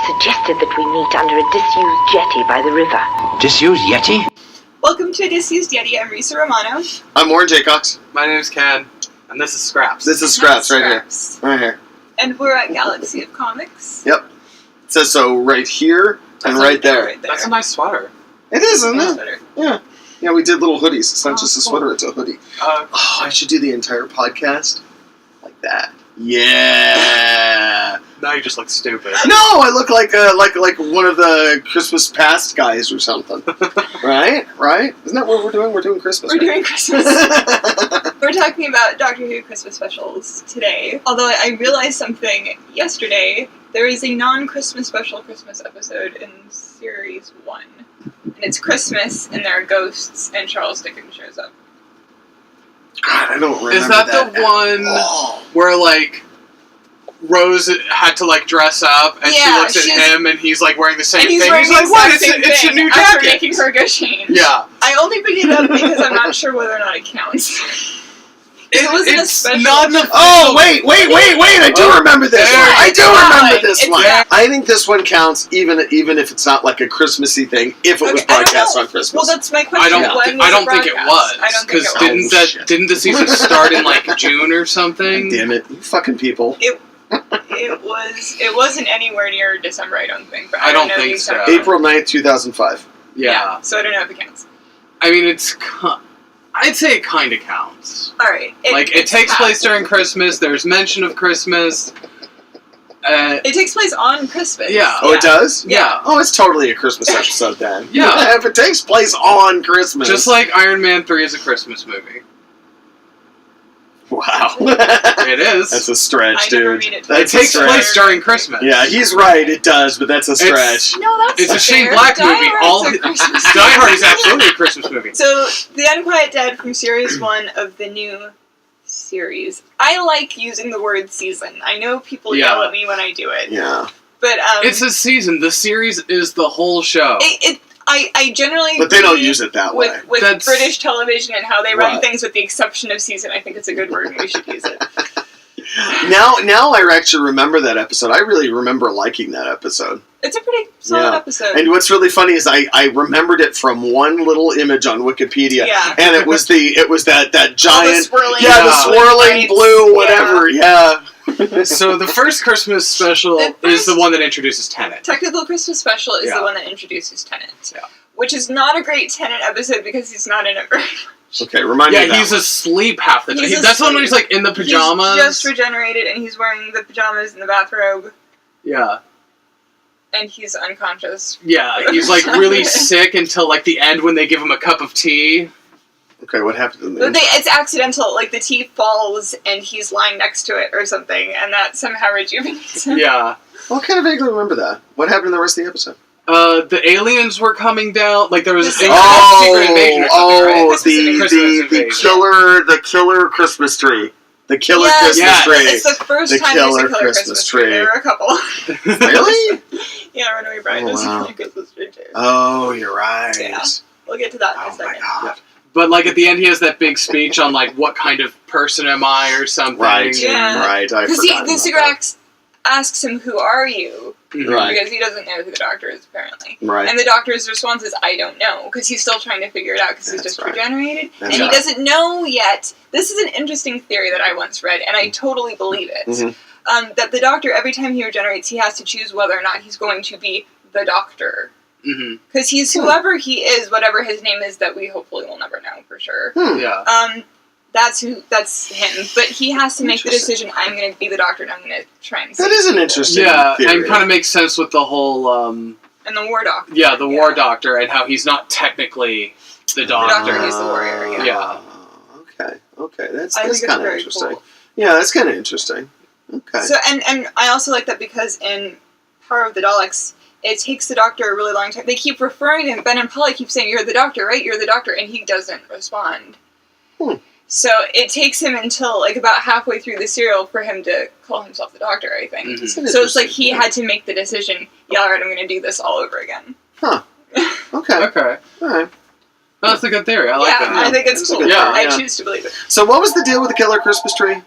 suggested that we meet under a disused jetty by the river. Disused Yeti? Welcome to Disused Yeti. I'm Risa Romano. I'm Warren J. Cox. My name is Ken, and this is Scraps. This is Scraps right here. Right here. And we're at Galaxy of Comics. Yep. It says so right here and right there. That's a nice sweater. It is, isn't it? Sweater. Yeah. Yeah, we did little hoodies. It's not just a sweater, it's a hoodie. I should do the entire podcast like that. Yeah. Now you just look stupid. No, I look like one of the Christmas past guys or something. Right? Isn't that what we're doing? We're doing Christmas. We're doing Christmas. We're talking about Doctor Who Christmas specials today. Although I realized something yesterday. There is a non-Christmas special Christmas episode in Series 1. And it's Christmas, and there are ghosts, and Charles Dickens shows up. God, I don't remember Is that the one where, like, Rose had to, like, dress up, and she looks at him, and he's, like, wearing the same thing? He's like, what? It's a new jacket. After making her go change. Yeah. I only picked it up because I'm not sure whether or not it counts. It wasn't a special. Not enough. Oh, wait! I do remember this one. I do remember this one. Valid. I think this one counts, even if it's not like a Christmassy thing. If it was broadcast on Christmas. Well, that's my question. I don't think it was. Because didn't the season start in like June or something? Damn it, you fucking people! It wasn't anywhere near December. I don't think. But I don't know think so. April 9th, 2005. Yeah. So I don't know if it counts. I mean, I'd say it kind of counts. All right. It takes place during Christmas. There's mention of Christmas. It takes place on Christmas. Yeah. Oh, it does? Yeah. Oh, it's totally a Christmas episode then. Yeah. If it takes place on Christmas. Just like Iron Man 3 is a Christmas movie. Wow. It is. That's a stretch, dude. It takes place during Christmas. Yeah, he's right. It does, but that's a stretch. It's a Shane Black movie. Die Hard is absolutely a Christmas movie. So, The Unquiet Dead from Series 1 of the new series. I like using the word season. I know people yell at me when I do it. Yeah. But it's a season. The series is the whole show. I generally... But they don't use it that way. With British television and how they run things with the exception of season, I think it's a good word and we should use it. Now I actually remember that episode. I really remember liking that episode. It's a pretty solid episode. And what's really funny is I remembered it from one little image on Wikipedia. Yeah. And it was that giant... the swirling blue, whatever, So the first Christmas special is the one that introduces Tennant. Technical Christmas special is the one that introduces Tennant. Yeah. Which is not a great Tennant episode because he's not in it very much. Okay, remind me of that. Yeah, he's asleep half the time. That's the one where he's like in the pajamas. He's just regenerated and he's wearing the pajamas and the bathrobe. Yeah. And he's unconscious. Yeah, he's like really sick until like the end when they give him a cup of tea. Okay, what happened in the end? It's accidental, like the tea falls and he's lying next to it or something, and that somehow rejuvenates him. Yeah. Well, I kind of vaguely remember that. What happened in the rest of the episode? The aliens were coming down. Like there was a secret invasion or something, right? The killer Christmas tree. The killer Christmas tree. It's the first time there's a killer Christmas tree. There were a couple. Really? Yeah, Runaway Bride is a killer Christmas tree too. Oh, you're right. Yeah. We'll get to that in a second. My God. But like at the end, he has that big speech on like what kind of person am I or something. Right. Yeah. Right. Because the secret asks him, "Who are you?" Right. Because he doesn't know who the Doctor is apparently. Right. And the Doctor's response is, "I don't know," because he's still trying to figure it out because he's just regenerated and he doesn't know yet. This is an interesting theory that I once read, and I totally believe it. Mm-hmm. That the Doctor, every time he regenerates, he has to choose whether or not he's going to be the Doctor. Because he's whoever he is, whatever his name is, that we hopefully will never know for sure. Yeah. That's him. But he has to make the decision, I'm going to be the Doctor and I'm going to try and save That is an interesting theory. And kind of makes sense with the whole... and the War Doctor. Yeah, the War Doctor, and how he's not technically the Doctor. The Doctor, he's the warrior, Yeah. Okay. That's kind of interesting. Cool. Yeah, that's kind of interesting. Okay. So, and I also like that because in Power of the Daleks, it takes the Doctor a really long time. They keep referring to him. Ben and Polly keep saying, "You're the Doctor, right? You're the Doctor," and he doesn't respond. So it takes him until like about halfway through the serial for him to call himself the Doctor, I think. So it's like he had to make the decision, alright, I'm going to do this all over again. Huh. Okay. Okay. Alright. That's a good theory. I like that. I think it's cool. I choose to believe it. So what was the deal with the killer Christmas tree?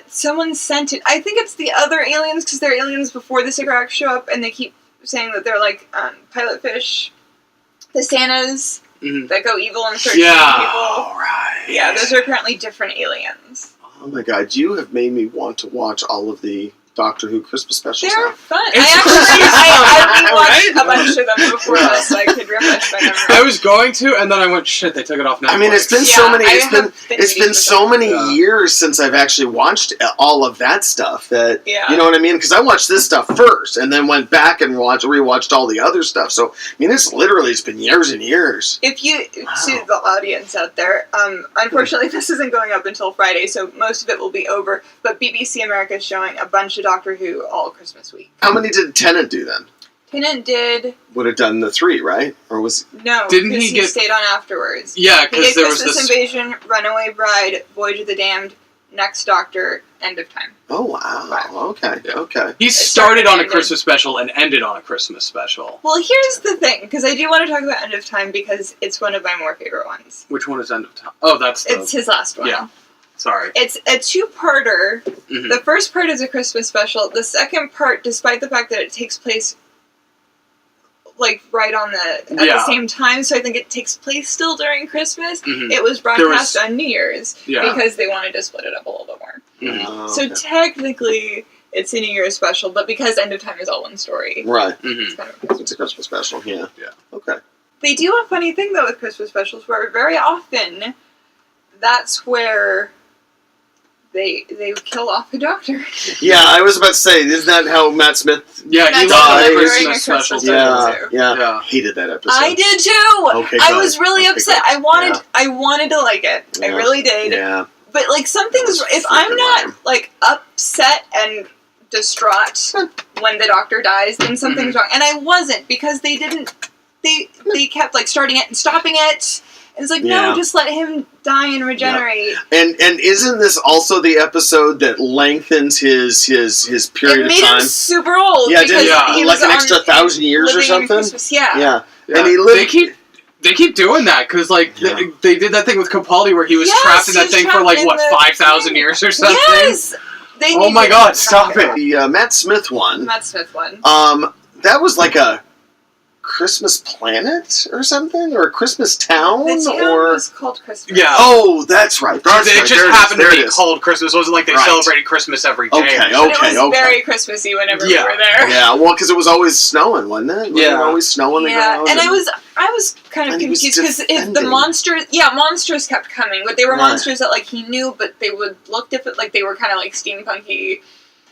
Someone sent it. I think it's the other aliens, because they're aliens before the Cigaraks show up, and they keep saying that they're like pilot fish. The Santas that go evil and start shooting people. Right. Yeah, those are apparently different aliens. Oh my god, you have made me want to watch all of the Doctor Who Christmas specials They're now. fun. I rewatched a bunch of them before this, so I could refresh my memory. I was going to, and then I went, shit, they took it off Netflix. I mean, it's been so many. It's been so many years since I've actually watched all of that stuff. That you know what I mean? Because I watched this stuff first, and then went back and rewatched all the other stuff. So I mean, it's been years and years. If you to the audience out there, unfortunately, this isn't going up until Friday, so most of it will be over. But BBC America is showing a bunch of Doctor Who all Christmas week. How many did Tennant do then? Tennant would have done the 3, right? Or was no? Didn't he stayed on afterwards? Yeah, because there was Christmas Invasion, Runaway Bride, Voyage of the Damned, Next Doctor, End of Time. Oh wow! Okay, okay. He started on a Christmas special and ended on a Christmas special. Well, here's the thing, because I do want to talk about End of Time because it's one of my more favorite ones. Which one is End of Time? Oh, it's his last one. Yeah. Sorry. It's a 2-parter. Mm-hmm. The first part is a Christmas special. The second part, despite the fact that it takes place like right on at the same time, so I think it takes place still during Christmas. Mm-hmm. It was broadcast on New Year's because they wanted to split it up a little bit more. Mm-hmm. Oh, so technically, it's a New Year's special, but because End of Time is all one story, right? Mm-hmm. It's kind of it's a Christmas special. Yeah. Okay. They do a funny thing though with Christmas specials, where very often that's where they kill off a doctor. Yeah, I was about to say, isn't that how Matt Smith? Yeah, he died. Christmas special. Yeah, hated that episode. I did too. Okay, I was really upset. Good. I wanted to like it. Yeah. I really did. Yeah. But like something's if I'm not like upset and distraught when the doctor dies, then something's wrong. And I wasn't, because they didn't. They kept like starting it and stopping it. It's like, no, just let him die and regenerate. Yeah. And isn't this also the episode that lengthens his period of time? It made him super old. Yeah, he like an extra 1,000 years or something? Yeah. And he lived... They keep doing that, because like they did that thing with Capaldi where he was trapped in that thing for like, 5,000 years or something? Yes! Oh my god, stop it. The Matt Smith one. That was like a Christmas Planet or something? Or a Christmas Town? The town was called Christmas. Yeah. Oh, that's right. It just happened to be called Christmas. It wasn't like they celebrated Christmas every day. Okay. It was very Christmassy whenever we were there. Yeah, well, because it was always snowing, wasn't it? Yeah. It was always snow on the ground. And I was kind of confused, because if the monsters kept coming, but they were monsters that like he knew, but they would look different, like they were kind of like steampunky.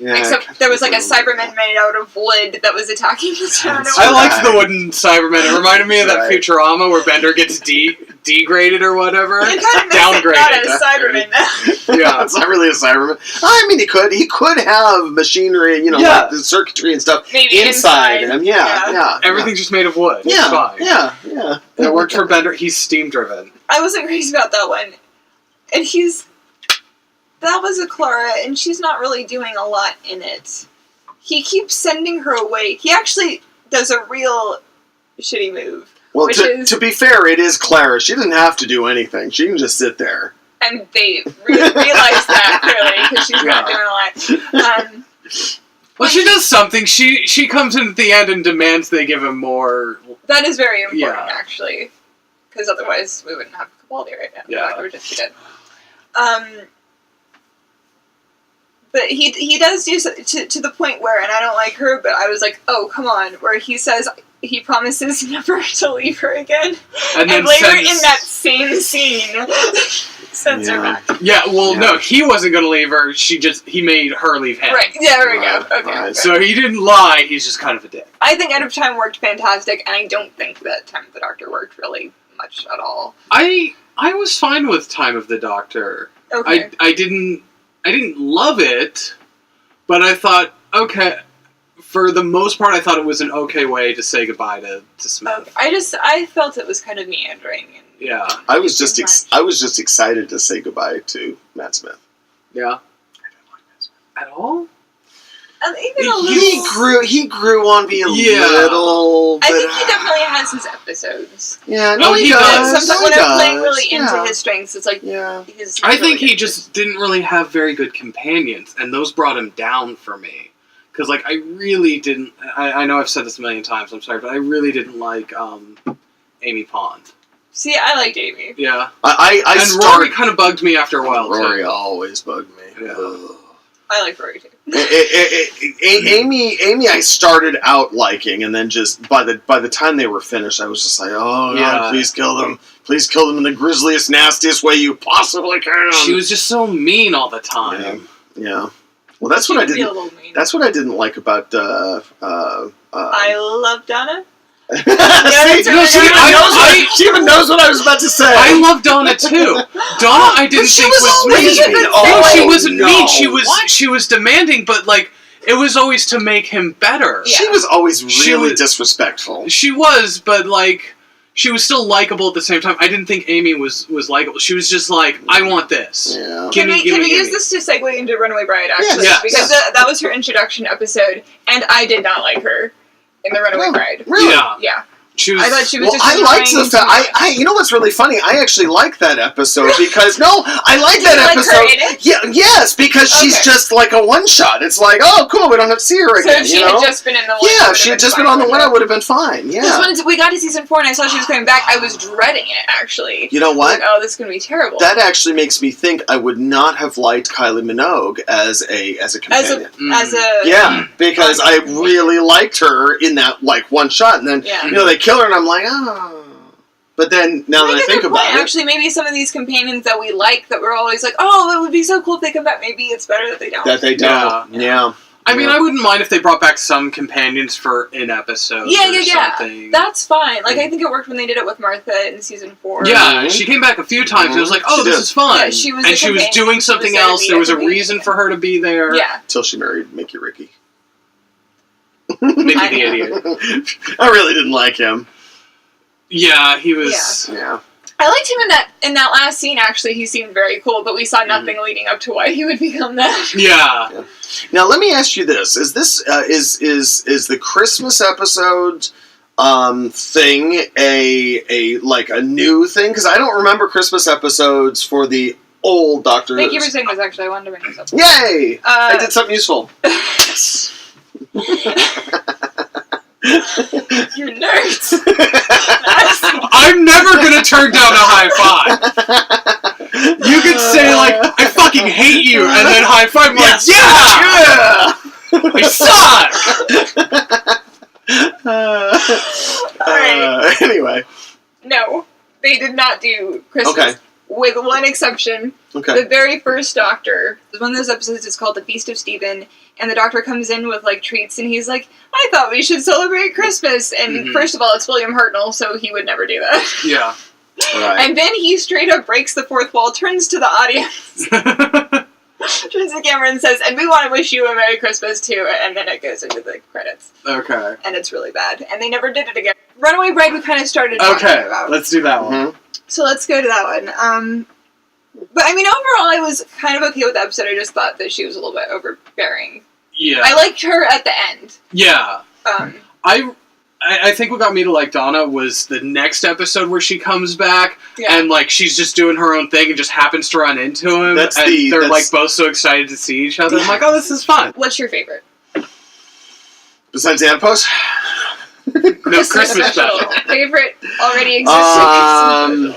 Yeah, except there was like a Cyberman made out of wood that was attacking the town. I liked the wooden Cyberman. It reminded me of that Futurama where Bender gets degraded or whatever. It kind of makes it not a Cyberman. Yeah, it's not really a Cyberman. I mean, he could have machinery, like the circuitry and stuff inside him. Yeah. Everything's just made of wood. Yeah, it's fine. Yeah. It worked for Bender. He's steam driven. I wasn't crazy about that one, and that was a Clara, and she's not really doing a lot in it. He keeps sending her away. He actually does a real shitty move. Well, to be fair, it is Clara. She doesn't have to do anything. She can just sit there. And they realize that, clearly, because she's not doing a lot. Well, she does something. She comes in at the end and demands they give him more. That is very important, actually. Because otherwise, we wouldn't have Capaldi right now. Yeah. We would just be dead. But he does do so, to the point where, and I don't like her, but I was like, oh, come on, where he says he promises never to leave her again. And later in that same scene, sends her back. Yeah, well, no, he wasn't going to leave her. He made her leave him. Right, yeah, there we go. Okay. So he didn't lie, he's just kind of a dick. I think End of Time worked fantastic, and I don't think that Time of the Doctor worked really much at all. I was fine with Time of the Doctor. Okay. I didn't love it, but I thought, okay, for the most part, I thought it was an okay way to say goodbye to Smith. I felt it was kind of meandering. And I was just excited to say goodbye to Matt Smith. Yeah. I didn't like Matt Smith at all. He grew on me a little. I think he definitely has his episodes. Yeah, no, he does. Sometimes when I'm playing really into his strengths, it's like I think he just didn't really have very good companions, and those brought him down for me. Because I really didn't. I know I've said this a million times. I'm sorry, but I really didn't like Amy Pond. See, I liked Amy. Yeah, Rory kind of bugged me after a while. Rory always bugged me. Yeah. I like Rory too. Amy, I started out liking, and then just by the time they were finished, I was just like, oh God, please kill them in the grisliest, nastiest way you possibly can. She was just so mean all the time. Yeah. Well, that's what I didn't. That's what I didn't like about. I love Donna. She even knows what I was about to say. I love Donna too. Donna, I didn't think was mean. She wasn't mean. She was demanding, but it was always to make him better. Yeah. She was always really disrespectful. She was, but she was still likable at the same time. I didn't think Amy was likable. She was just like, I want this. Yeah. Can we use this to segue into Runaway Bride, actually? Yes. Because that was her introduction episode, and I did not like her in the Runaway Bride. Really? Yeah. I thought she was just I liked the fact. You know what's really funny? I actually like that episode because I like that episode. Like her in it? Yes, because she's just like a one shot. It's like, oh, cool, we don't have to see her again. So if she had just been in the one, if she had just been on the one, I would have been fine. Yeah. Because when we got to season 4 and I saw she was coming back, I was dreading it. Actually, you know what? Oh, this is gonna be terrible. That actually makes me think I would not have liked Kylie Minogue as a companion. Because I really liked her in that one shot, and then they kill her, and I'm like, oh. But then now that I think about it, actually, maybe some of these companions that we like, that we're always like, oh, it would be so cool if they come back. Maybe it's better that they don't. Yeah. I mean, I wouldn't mind if they brought back some companions for an episode. Yeah. That's fine. I think it worked when they did it with Martha in season 4. Yeah, she came back a few times. It was like, oh, this is fun. Yeah, she was doing something else. There was a reason for her to be there. Yeah. Until she married Mickey Ricky. Mickey the Idiot. I really didn't like him. Yeah, he was. Yeah. I liked him in that last scene. Actually, he seemed very cool, but we saw nothing leading up to why he would become that. Yeah. Now let me ask you this: is this is the Christmas episode thing a new thing? Because I don't remember Christmas episodes for the old Doctor Who. Thank you for saying this. Actually, I wanted to bring this up. Yay! I did something useful. You're nerds. I'm never gonna turn down a high five. You could say I fucking hate you, and then high five. I suck. Anyway. No, they did not do Christmas. Okay. With one exception. Okay. The very first Doctor, one of those episodes is called The Feast of Stephen, and the Doctor comes in with treats, and he's like, I thought we should celebrate Christmas. And first of all, it's William Hartnell, so he would never do that. Yeah. Right. And then he straight up breaks the fourth wall, turns to the audience, turns to the camera and says, and we want to wish you a Merry Christmas too, and then it goes into the credits. Okay. And it's really bad. And they never did it again. Runaway Bride we kind of started talking about. Let's do that one. Mm-hmm. So let's go to that one. But I mean, overall, I was kind of okay with the episode. I just thought that she was a little bit overbearing. Yeah. I liked her at the end. Yeah. I think what got me to like Donna was the next episode where she comes back and she's just doing her own thing and just happens to run into him. They're both so excited to see each other. I'm like, oh, this is fun. What's your favorite? Besides the Adipose? No, Christmas special. Favorite already existing.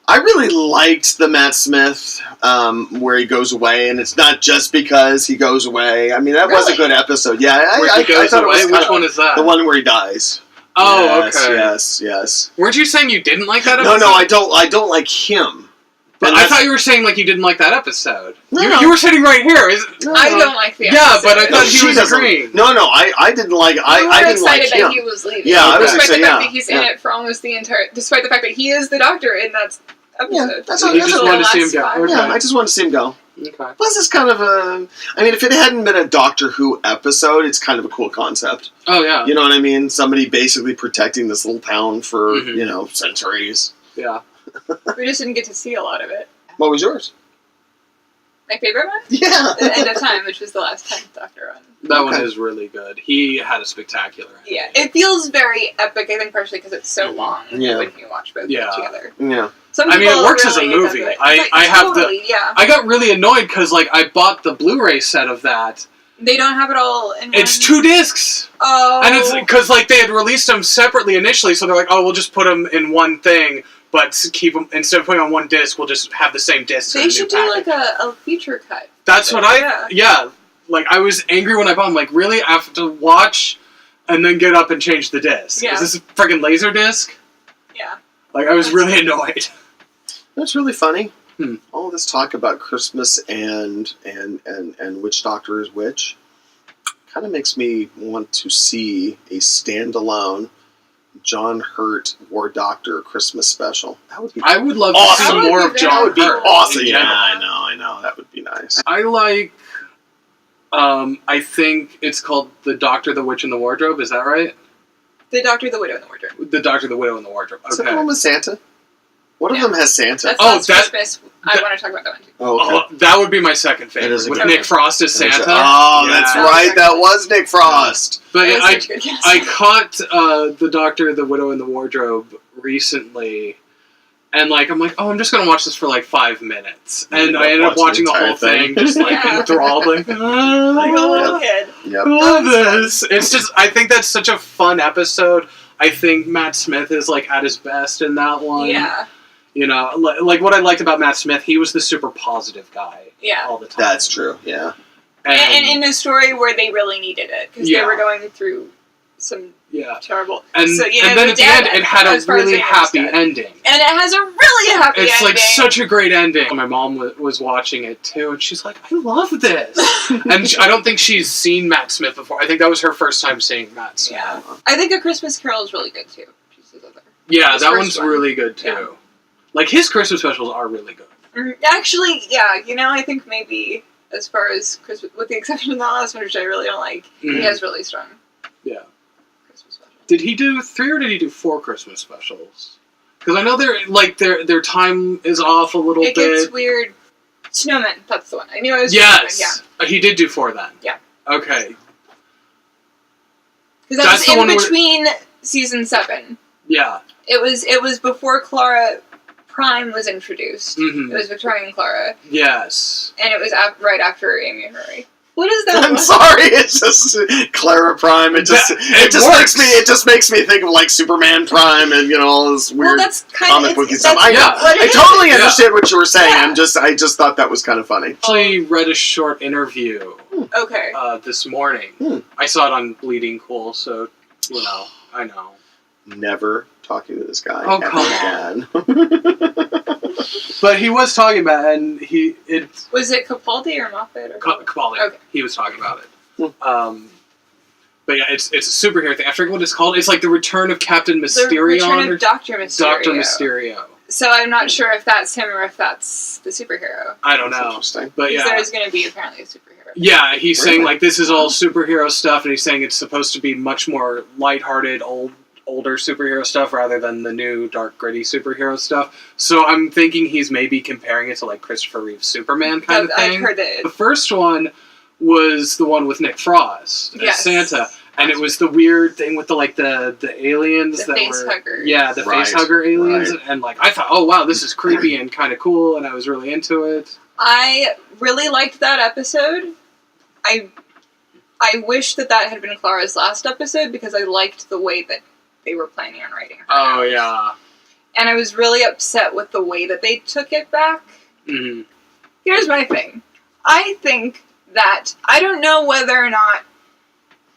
I really liked the Matt Smith where he goes away, and it's not just because he goes away. I mean, that was a good episode. Yeah, I thought it was Which one is that? The one where he dies. Oh, okay. Yes. Weren't you saying you didn't like that episode? No, I don't like him. But I thought you were saying you didn't like that episode. No. You were sitting right here. I don't like the episode. Yeah, but I thought he was agreeing. No, I didn't like. I didn't like him. That he was leaving. Yeah, I was excited. Despite the fact that he's in it for almost the entire. Despite the fact that he is the Doctor in that episode. Yeah, just wanted to see him go. Okay. Yeah, I just wanted to see him go. Okay. Plus, it's kind of a. I mean, if it hadn't been a Doctor Who episode, it's kind of a cool concept. Oh yeah. You know what I mean? Somebody basically protecting this little town for centuries. Yeah. We just didn't get to see a lot of it. What was yours? My favorite one? Yeah. The End of Time, which was the last 10th Doctor run. That one is really good. He had a spectacular ending. Yeah, it feels very epic, I think, partially because it's so long when you watch both together. Yeah. It works as a movie. I got really annoyed because, like, I bought the Blu-ray set of that. They don't have it all in one? It's 2 discs! Oh. And it's because, like, they had released them separately initially, so they're like, oh, we'll just put them in one thing, but keep them, instead of putting on one disc, we'll just have the same disc. They should do, like, a feature cut. That's what Like, I was angry when I bought them. Like, really? I have to watch and then get up and change the disc? Yeah. Is this a friggin' laser disc? Yeah. Like, I was really annoyed. That's really funny. All this talk about Christmas and which Doctor is which kind of makes me want to see a standalone John Hurt War Doctor Christmas special. That would be I would love to see more of John Hurt. That would be awesome. Yeah, I know. That would be nice. I like... I think it's called The Doctor, the Witch, and the Wardrobe. Is that right? The Doctor, the Widow, and the Wardrobe. The Doctor, the Widow, and the Wardrobe. Okay. Is that the one with Santa? One of them has Santa. That's Christmas. I want to talk about that one too. Oh, okay. That would be my second favorite. With Nick Frost as Santa. That's right. That was Nick Frost. But I caught The Doctor, the Widow, and the Wardrobe recently. And, like, I'm like, oh, I'm just going to watch this for, like, 5 minutes. And I ended up watching the whole thing, just, like, enthralled, like a little kid. Yep. I love this. It's just, I think that's such a fun episode. I think Matt Smith is, like, at his best in that one. Yeah. You know, like, what I liked about Matt Smith, he was the super positive guy all the time. That's true, yeah. And in a story where they really needed it, because they were going through some terrible... And, so, and then at the end, it had a really happy ending. And it has a really happy ending. It's, like, such a great ending. My mom was watching it, too, and she's like, I love this. And I don't think she's seen Matt Smith before. I think that was her first time seeing Matt Smith. Yeah. I think A Christmas Carol is really good, too. Yeah, that one's really good, too. Yeah. Like, his Christmas specials are really good. Actually, yeah, you know, I think maybe as far as Christmas, with the exception of that last one, which I really don't like, he has really strong Christmas specials. Did he do 3 or did he do 4 Christmas specials? Because I know their time is off a little bit. It gets weird. Snowman, that's the one. I knew I was Yes! He did do 4 then. Yeah. Okay. Because that was in between season 7. Yeah. It was before Clara Prime was introduced. Mm-hmm. It was Victorian Clara. Yes. And it was right after Amy and Hurry. What is that? I'm sorry. It's just Clara Prime. It just makes me think of like Superman Prime and all this weird comic booky stuff. I totally understand what you were saying. Yeah. I just thought that was kind of funny. I actually read a short interview. Okay. This morning. I saw it on Bleeding Cool, so I know. Never talking to this guy. Oh, come on. But he was talking about it, and was it Capaldi or Moffat? Or Capaldi. Okay. He was talking about it. But yeah, it's a superhero thing. I forget what it's called. It's like the Return of Captain Mysterion. The Return of Dr. Mysterio. Dr. Mysterio. So I'm not sure if that's him or if that's the superhero. I don't know. Interesting. But yeah. There's going to be apparently a superhero. Yeah, he's saying like this is all superhero stuff, and he's saying it's supposed to be much more lighthearted, older superhero stuff rather than the new dark gritty superhero stuff. So I'm thinking he's maybe comparing it to like Christopher Reeve's Superman kind of thing. I've heard that. The first one was the one with Nick Frost as Santa, and it was the weird thing with the aliens the face hugger. Yeah, the face hugger aliens, and like I thought, oh wow, this is creepy and kind of cool, and I was really into it. I really liked that episode. I wish that had been Clara's last episode because I liked the way that they were planning on writing her. Oh, yeah. And I was really upset with the way that they took it back. Mm-hmm. Here's my thing. I think that, I don't know whether or not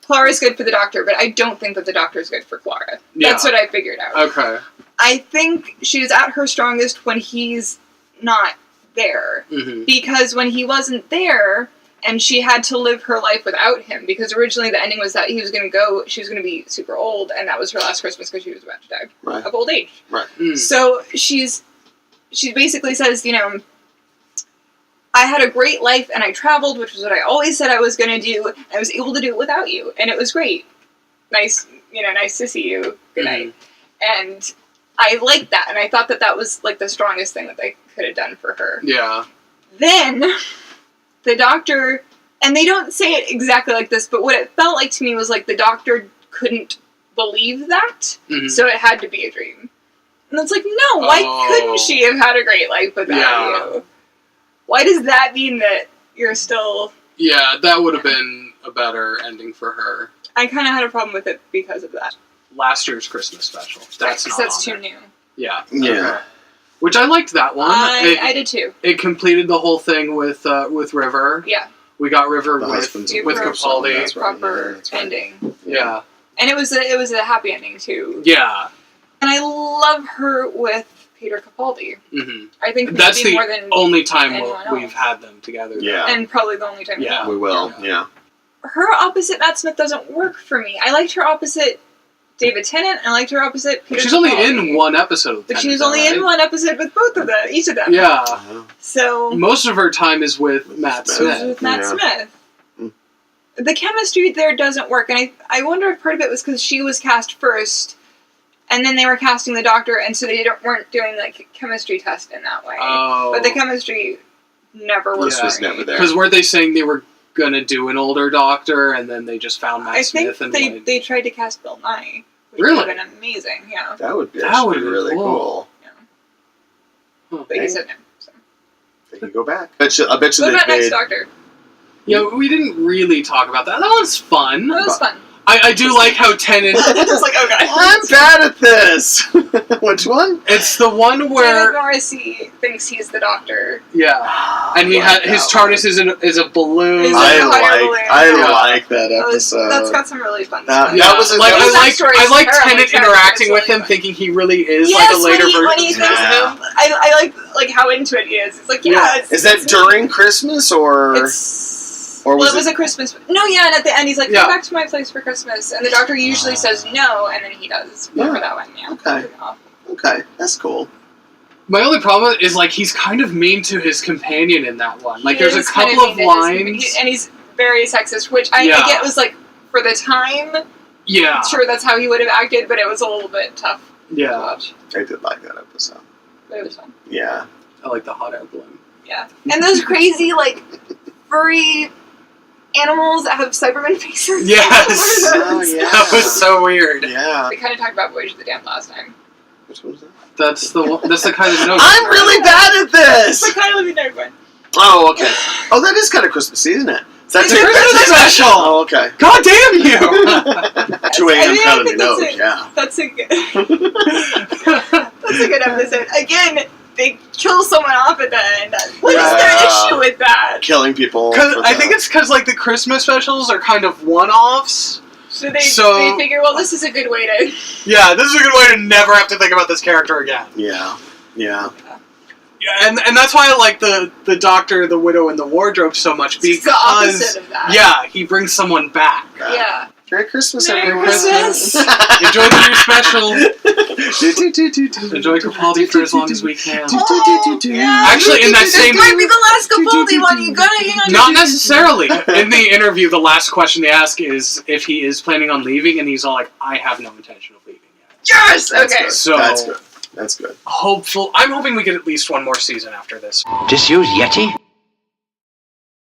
Clara's good for the Doctor, but I don't think that the Doctor's good for Clara. Yeah. That's what I figured out. Okay. I think she's at her strongest when he's not there. Mm-hmm. Because when he wasn't there, and she had to live her life without him, because originally the ending was that he was going to go, she was going to be super old, and that was her last Christmas because she was about to die of old age. Right. Mm. So she basically says, I had a great life and I traveled, which was what I always said I was going to do, and I was able to do it without you, and it was great. Nice to see you. Good night. And I liked that, and I thought that was like the strongest thing that they could have done for her. Yeah. Then the doctor, and they don't say it exactly like this, but what it felt like to me was like the doctor couldn't believe that, so it had to be a dream. And it's like, no, why couldn't she have had a great life without you? Why does that mean that you're still... Yeah, that would have been a better ending for her. I kind of had a problem with it because of that. Last year's Christmas special. That's too new. Yeah. Yeah. Okay. Which I liked that one. I did too. It completed the whole thing with River. Yeah. We got River with Capaldi. Proper ending. Yeah. And it was a happy ending too. Yeah. And I love her with Peter Capaldi. Mm-hmm. I think that's the more than only time we've had them together. Yeah. And probably the only time we will. Yeah. Her opposite Matt Smith doesn't work for me. I liked her opposite David Tennant. I liked her opposite Peter She's Capaldi. only in one episode of But she was only in one episode with each of them. Yeah. So most of her time is with Matt Smith. With Matt Smith. The chemistry there doesn't work, and I wonder if part of it was because she was cast first, and then they were casting the doctor, and so they weren't doing like a chemistry test in that way. Oh. But the chemistry never worked. This was never there. Because weren't they saying they were gonna do an older doctor, and then they just found Matt Smith? I think they tried to cast Bill Nye. Which really? would have been amazing. Yeah. That would be really cool. Yeah. Huh. But he said no. So. They can go back. I bet you what about Next Doctor? Yeah, we didn't really talk about that. That was fun. That was fun. I do like how Tennant... Just like, okay. I'm bad at this! Which one? It's the one where... David Morrissey thinks he's the doctor. Yeah. And his TARDIS is a balloon. I like that episode. That's got some really fun stuff. I like Tennant interacting with him, thinking he really is like a later version. When he thinks him, I like how into it he is. It's like, is that during Christmas, or... It was a Christmas... No, and at the end he's like, come back to my place for Christmas. And the doctor usually says no, and then he does for that one, Okay, that's cool. My only problem is, like, he's kind of mean to his companion in that one. Like, there's a couple of lines... And he's very sexist, which I get was, like, for the time... Yeah. Sure, that's how he would have acted, but it was a little bit tough to watch. I did like that episode. But it was fun. Yeah. I like the hot air balloon. Yeah. And those crazy, like, furry... animals that have Cybermen faces. Yes! That was so weird. Yeah. We kind of talked about Voyage of the Damned last time. Which one was that? That's the kind of note. I'm really bad at this! It's the kind of living there one. Oh, okay. Oh, that is kind of Christmassy, isn't it? That's a Christmas special! Oh, okay. God damn you! 2 a.m. kind of note, yeah. That's a good episode. Again, they kill someone off at the end. What is their issue with that? Killing people. I think it's because, like, the Christmas specials are kind of one-offs. So they figure, well, this is a good way to... Yeah, this is a good way to never have to think about this character again. Yeah. Yeah, and that's why I like the Doctor, the Widow, and the Wardrobe so much, because... It's the opposite of that. Yeah, he brings someone back. Yeah. Merry Christmas, everyone. Christmas. Enjoy the new special. Enjoy Capaldi for as long as we can. Actually, in that same... This might be the last Capaldi one. You gotta hang on. Not necessarily. In the interview, the last question they ask is if he is planning on leaving, and he's all like, I have no intention of leaving yet. Yes! Okay. So... That's good. I'm hoping we get at least one more season after this. Disused Yeti?